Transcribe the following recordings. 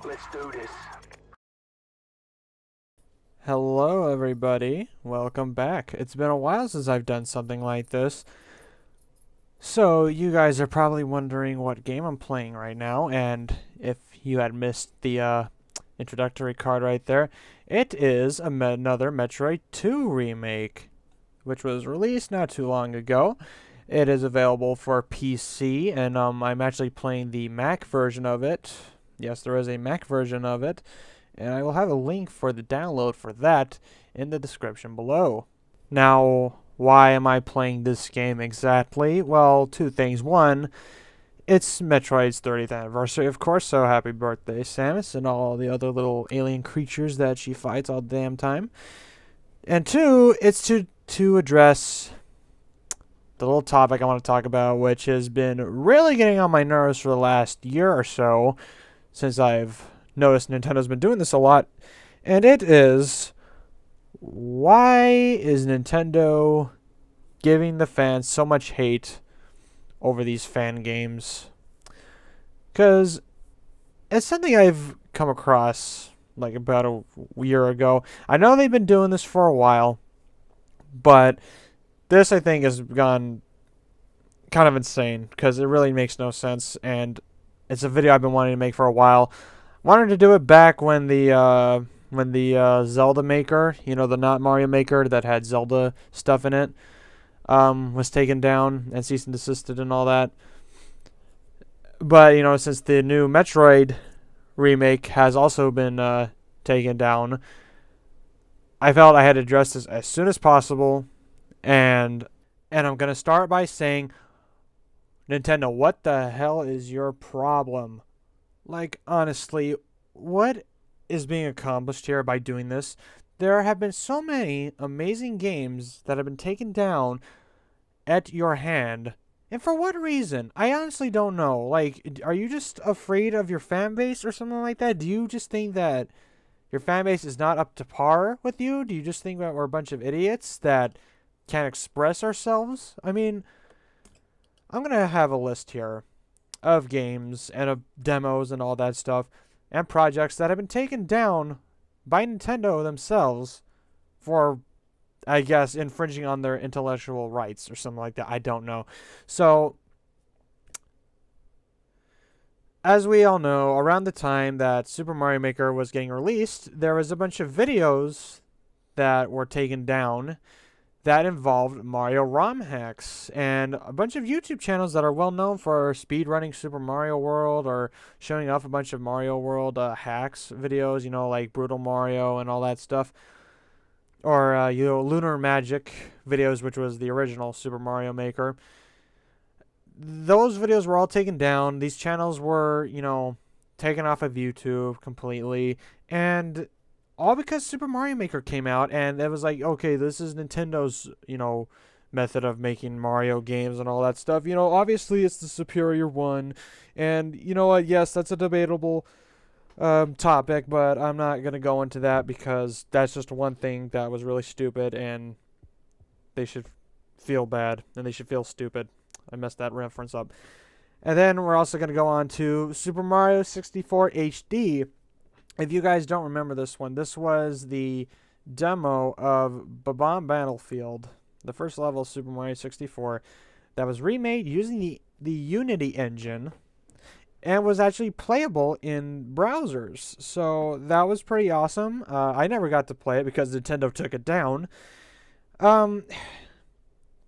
Let's do this. Hello, everybody. Welcome back. It's been a while since I've done something like this. So, you guys are probably wondering what game I'm playing right now, and if you had missed the introductory card right there, it is another Metroid 2 remake, which was released not too long ago. It is available for PC, and I'm actually playing the Mac version of it. Yes, there is a Mac version of it, and I will have a link for the download for that in the description below. Now, why am I playing this game exactly? Well, two things. One, it's Metroid's 30th anniversary, of course, so happy birthday, Samus, and all the other little alien creatures that she fights all the damn time. And two, it's to address the little topic I want to talk about, which has been really getting on my nerves for the last year or so, since I've noticed Nintendo's been doing this a lot, and it is, why is Nintendo giving the fans so much hate over these fan games? Because it's something I've come across like about a year ago. I know they've been doing this for a while, but this I think has gone kind of insane because it really makes no sense, and it's a video I've been wanting to make for a while. Wanted to do it back when the Zelda maker, the not Mario maker that had Zelda stuff in it, was taken down and cease and desisted and all that. But since the new Metroid remake has also been taken down, I felt I had to address this as soon as possible, and I'm gonna start by saying, Nintendo, what the hell is your problem? Like, honestly, what is being accomplished here by doing this? There have been so many amazing games that have been taken down at your hand. And for what reason? I honestly don't know. Like, are you just afraid of your fan base or something like that? Do you just think that your fan base is not up to par with you? Do you just think that we're a bunch of idiots that can't express ourselves? I mean, I'm going to have a list here of games and of demos and all that stuff and projects that have been taken down by Nintendo themselves for, I guess, infringing on their intellectual rights or something like that. I don't know. So, as we all know, around the time that Super Mario Maker was getting released, there was a bunch of videos that were taken down that involved Mario ROM hacks, and a bunch of YouTube channels that are well known for speedrunning Super Mario World or showing off a bunch of Mario World hacks videos, like Brutal Mario and all that stuff. Or, Lunar Magic videos, which was the original Super Mario Maker. Those videos were all taken down. These channels were, taken off of YouTube completely. And all because Super Mario Maker came out, and it was like, okay, this is Nintendo's, method of making Mario games and all that stuff. Obviously it's the superior one. And you know what? Yes, that's a debatable topic, but I'm not going to go into that because that's just one thing that was really stupid, and they should feel bad, and they should feel stupid. I messed that reference up. And then we're also going to go on to Super Mario 64 HD. If you guys don't remember this one, this was the demo of Bob-omb Battlefield, the first level of Super Mario 64, that was remade using the Unity engine and was actually playable in browsers. So that was pretty awesome. I never got to play it because Nintendo took it down. And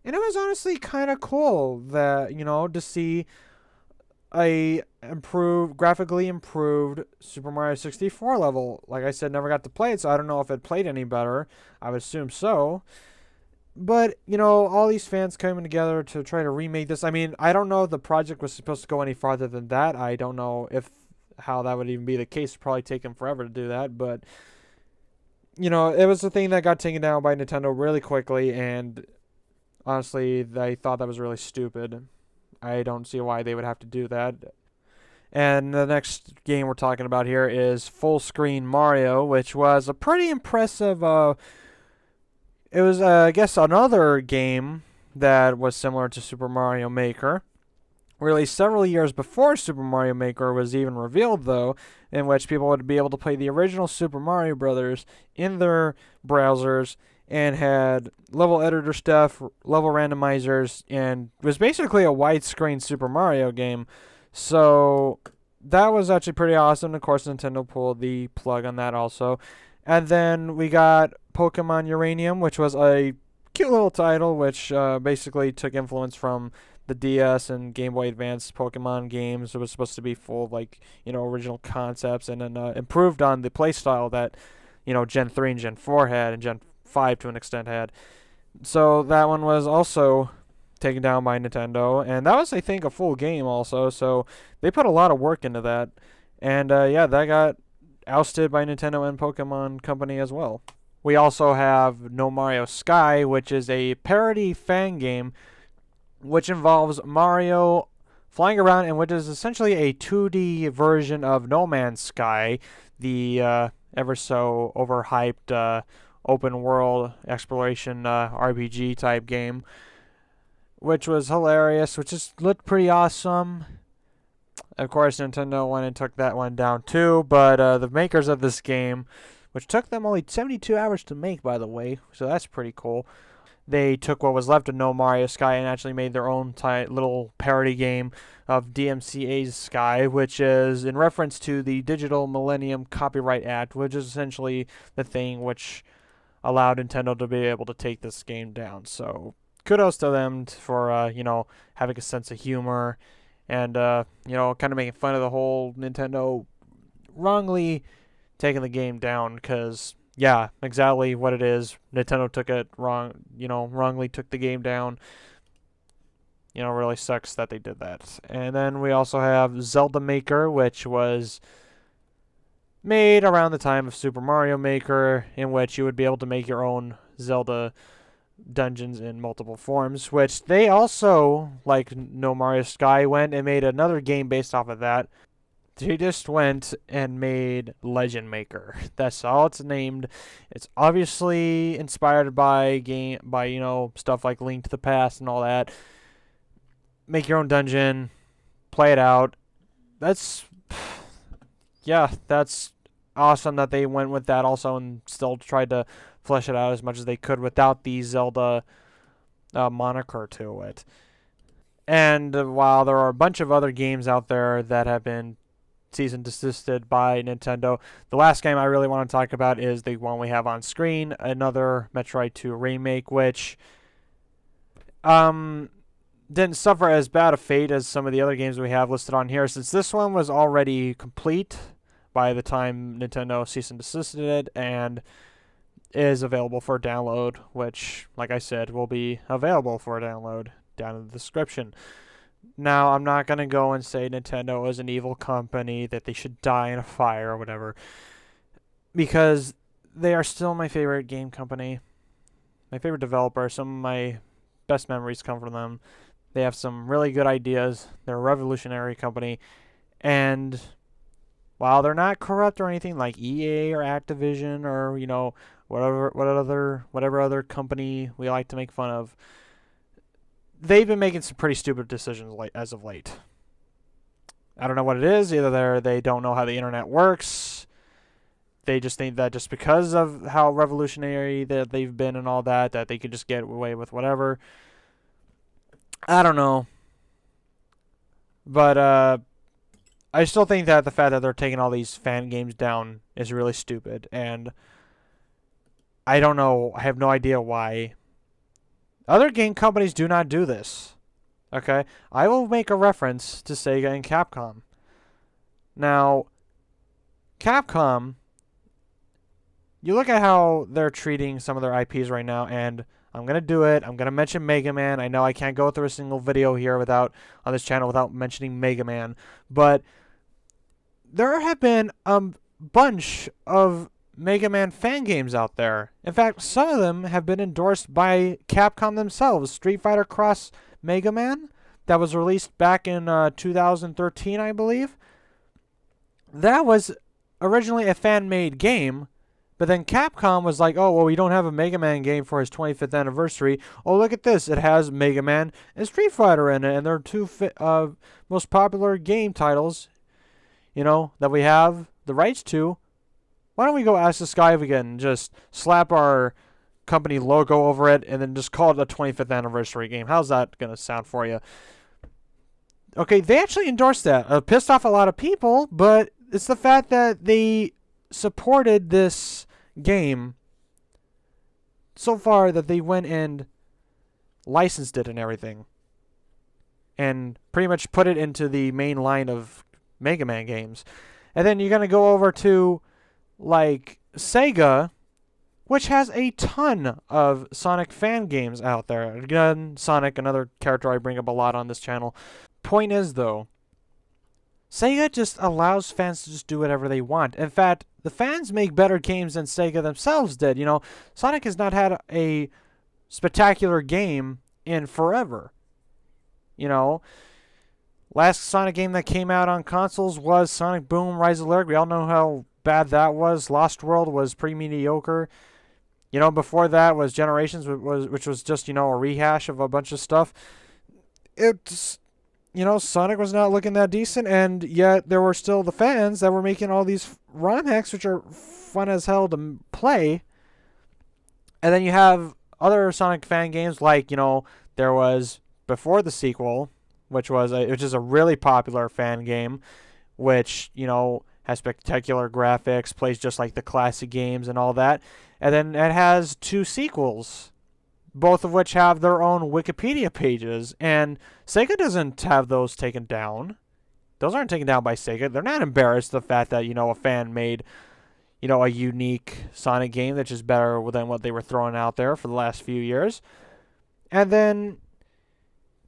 it was honestly kind of cool that, to see a graphically improved Super Mario 64 level. Like I said, never got to play it, so I don't know if it played any better. I would assume so. But, all these fans coming together to try to remake this. I mean, I don't know if the project was supposed to go any farther than that. I don't know how that would even be the case. It'd probably take them forever to do that. But, it was a thing that got taken down by Nintendo really quickly. And honestly, I thought that was really stupid. I don't see why they would have to do that. And the next game we're talking about here is Full Screen Mario, which was a pretty impressive it was, I guess, another game that was similar to Super Mario Maker. Released several years before Super Mario Maker was even revealed, though. in which people would be able to play the original Super Mario Brothers in their browsers, and had level editor stuff, level randomizers, and was basically a widescreen Super Mario game. So that was actually pretty awesome. Of course, Nintendo pulled the plug on that also. And then we got Pokemon Uranium, which was a cute little title, which basically took influence from the DS and Game Boy Advance Pokemon games. It was supposed to be full of original concepts, and then improved on the playstyle that Gen 3 and Gen 4 had, and Gen 5 to an extent had. So that one was also taken down by Nintendo, and that was, I think, a full game also. So they put a lot of work into that, and that got ousted by Nintendo and Pokemon Company as well. We also have No Mario Sky, which is a parody fan game which involves Mario flying around, and which is essentially a 2D version of No Man's Sky, the ever so overhyped open world exploration RPG type game, which was hilarious, which just looked pretty awesome. Of course, Nintendo went and took that one down too, but the makers of this game, which took them only 72 hours to make, by the way, so that's pretty cool. They took what was left of No Mario Sky and actually made their own little parody game of DMCA's Sky, which is in reference to the Digital Millennium Copyright Act, which is essentially the thing which allowed Nintendo to be able to take this game down. So kudos to them for having a sense of humor, and kind of making fun of the whole Nintendo wrongly taking the game down, because yeah, exactly what it is. Nintendo took it wrong, wrongly took the game down. Really sucks that they did that. And then we also have Zelda Maker, which was made around the time of Super Mario Maker, in which you would be able to make your own Zelda dungeons in multiple forms, which they also, like No Mario Sky, went and made another game based off of that. They just went and made Legend Maker. That's all it's named. It's obviously inspired by stuff like Link to the Past and all that. Make your own dungeon, play it out. That's awesome that they went with that also, and still tried to flesh it out as much as they could without the Zelda moniker to it. And while there are a bunch of other games out there that have been cease and desisted by Nintendo, the last game I really want to talk about is the one we have on screen, another Metroid 2 remake, which didn't suffer as bad a fate as some of the other games we have listed on here, since this one was already complete by the time Nintendo cease and desisted it, and is available for download, which, like I said, will be available for download down in the description. Now, I'm not going to go and say Nintendo is an evil company, that they should die in a fire or whatever, because they are still my favorite game company, my favorite developer. Some of my best memories come from them. They have some really good ideas. They're a revolutionary company, and while they're not corrupt or anything like EA or Activision or whatever other company we like to make fun of, they've been making some pretty stupid decisions as of late. I don't know what it is. Either they don't know how the internet works. They just think that just because of how revolutionary that they've been and all that they could just get away with whatever. I don't know. But I still think that the fact that they're taking all these fan games down is really stupid. And I don't know. I have no idea why. Other game companies do not do this. Okay? I will make a reference to Sega and Capcom. Now, Capcom, you look at how they're treating some of their IPs right now, and I'm going to do it. I'm going to mention Mega Man. I know I can't go through a single video here on this channel without mentioning Mega Man, but there have been a bunch of Mega Man fan games out there. In fact, some of them have been endorsed by Capcom themselves. Street Fighter Cross Mega Man, that was released back in 2013, I believe. That was originally a fan-made game, but then Capcom was like, oh, well, we don't have a Mega Man game for his 25th anniversary. Oh, look at this. It has Mega Man and Street Fighter in it, and they're two most popular game titles, that we have the rights to, why don't we go ask this guy if we can just slap our company logo over it and then just call it a 25th anniversary game? How's that going to sound for you? Okay, they actually endorsed that. Pissed off a lot of people, but it's the fact that they supported this game so far that they went and licensed it and everything. And pretty much put it into the main line of Mega Man games. And then you're going to go over to, like, Sega, which has a ton of Sonic fan games out there. Again, Sonic, another character I bring up a lot on this channel. Point is, though, Sega just allows fans to just do whatever they want. In fact, the fans make better games than Sega themselves did. You know, Sonic has not had a spectacular game in forever. You know, last Sonic game that came out on consoles was Sonic Boom Rise of Lyric. We all know how bad that was. Lost World was pretty mediocre. You know, before that was Generations, which was just, you know, a rehash of a bunch of stuff. It's, you know, Sonic was not looking that decent, and yet there were still the fans that were making all these ROM hacks, which are fun as hell to play. And then you have other Sonic fan games, like, you know, there was before the sequel, which is a really popular fan game, which, you know, has spectacular graphics, plays just like the classic games and all that. And then it has 2 sequels, both of which have their own Wikipedia pages, and Sega doesn't have those taken down. Those aren't taken down by Sega. They're not embarrassed the fact that, you know, a fan made, you know, a unique Sonic game that's just better than what they were throwing out there for the last few years. And then,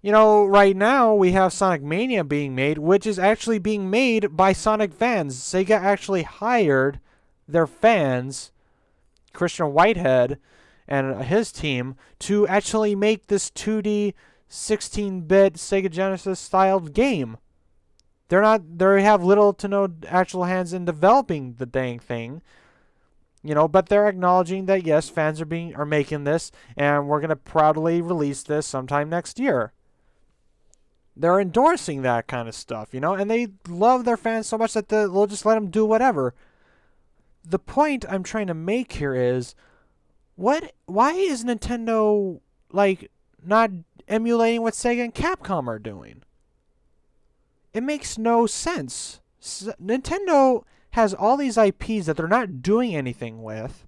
you know, right now we have Sonic Mania being made, which is actually being made by Sonic fans. Sega actually hired their fans, Christian Whitehead and his team, to actually make this 2D 16-bit Sega Genesis styled game. They have little to no actual hands in developing the dang thing, you know, but they're acknowledging that yes, fans are making this, and we're gonna proudly release this sometime next year. They're endorsing that kind of stuff, you know, and they love their fans so much that they'll just let them do whatever. The point I'm trying to make here is, why is Nintendo, like, not emulating what Sega and Capcom are doing? It makes no sense. Nintendo has all these IPs that they're not doing anything with,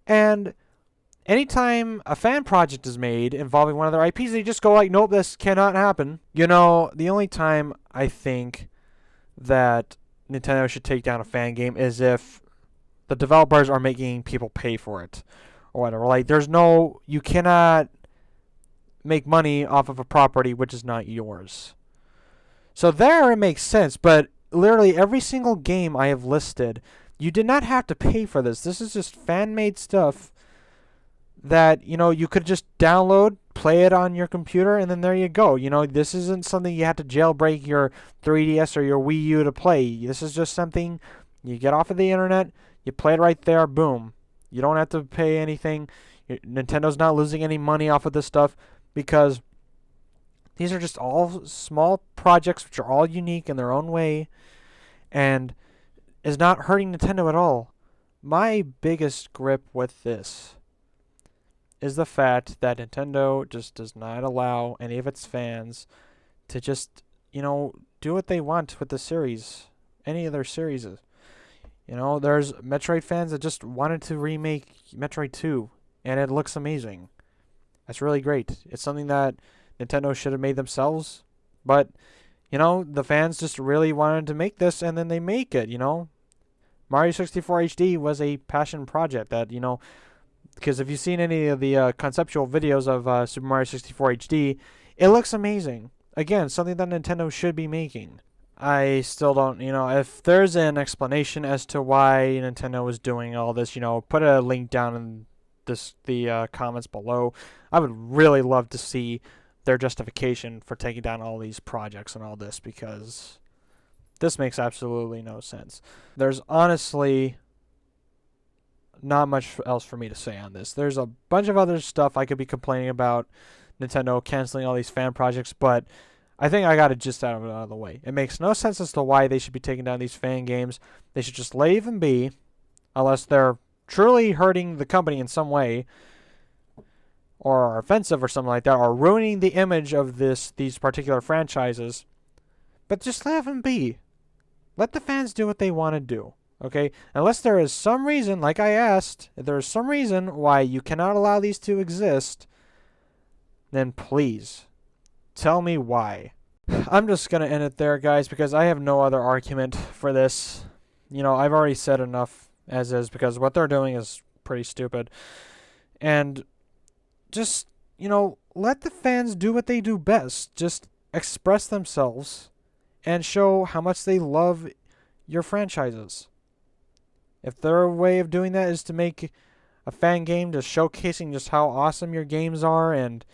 and anytime a fan project is made involving one of their IPs, they just go like, nope, this cannot happen. You know, the only time I think that Nintendo should take down a fan game is if the developers are making people pay for it or whatever. Like, you cannot make money off of a property which is not yours. So there it makes sense, but literally every single game I have listed, you did not have to pay for this. This is just fan-made stuff that, you know, you could just download, play it on your computer, and then there you go. You know, this isn't something you have to jailbreak your 3DS or your Wii U to play. This is just something you get off of the internet, you play it right there, boom. You don't have to pay anything. Nintendo's not losing any money off of this stuff because these are just all small projects which are all unique in their own way and is not hurting Nintendo at all. My biggest grip with this is the fact that Nintendo just does not allow any of its fans to just, you know, do what they want with the series, any of their series. You know, there's Metroid fans that just wanted to remake Metroid 2, and it looks amazing. That's really great. It's something that Nintendo should have made themselves, but, you know, the fans just really wanted to make this, and then they make it, you know. Mario 64 HD was a passion project that, you know, because if you've seen any of the conceptual videos of Super Mario 64 HD, it looks amazing. Again, something that Nintendo should be making. I still don't, you know, if there's an explanation as to why Nintendo is doing all this, you know, put a link down in the comments below. I would really love to see their justification for taking down all these projects and all this, because this makes absolutely no sense. There's honestly not much else for me to say on this. There's a bunch of other stuff I could be complaining about Nintendo canceling all these fan projects, but I think I got it just out of the way. It makes no sense as to why they should be taking down these fan games. They should just leave them be, unless they're truly hurting the company in some way, or are offensive or something like that, or ruining the image of these particular franchises. But just let them be. Let the fans do what they want to do. Okay? Unless there is some reason, like I asked, if there is some reason why you cannot allow these to exist, then please tell me why. I'm just going to end it there, guys, because I have no other argument for this. You know, I've already said enough as is, because what they're doing is pretty stupid. And just, you know, let the fans do what they do best. Just express themselves and show how much they love your franchises. If their way of doing that is to make a fan game just showcasing just how awesome your games are and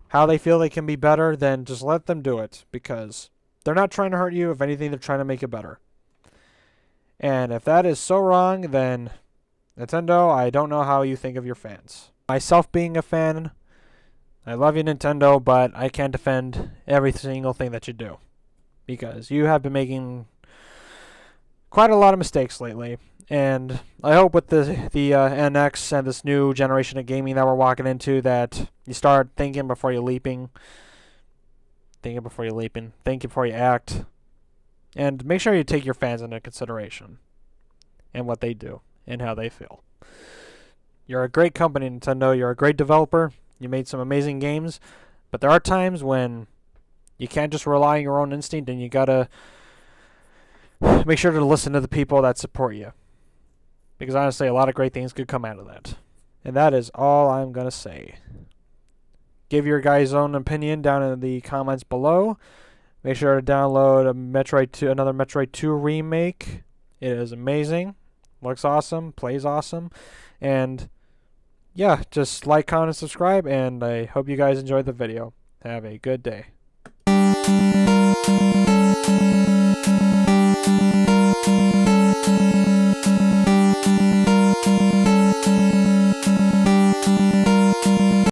how they feel they can be better, then just let them do it, because they're not trying to hurt you. If anything, they're trying to make it better. And if that is so wrong, then Nintendo, I don't know how you think of your fans. Myself being a fan, I love you, Nintendo, but I can't defend every single thing that you do, because you have been making quite a lot of mistakes lately. And I hope with the NX and this new generation of gaming that we're walking into, that you start thinking before you're leaping. Thinking before you're leaping. Thinking before you act. And make sure you take your fans into consideration. And what they do. And how they feel. You're a great company, Nintendo. You're a great developer. You made some amazing games. But there are times when you can't just rely on your own instinct, and you gotta make sure to listen to the people that support you. Because honestly, a lot of great things could come out of that. And that is all I'm going to say. Give your guys' own opinion down in the comments below. Make sure to download another Metroid 2 remake. It is amazing. Looks awesome. Plays awesome. And yeah, just like, comment, and subscribe. And I hope you guys enjoyed the video. Have a good day.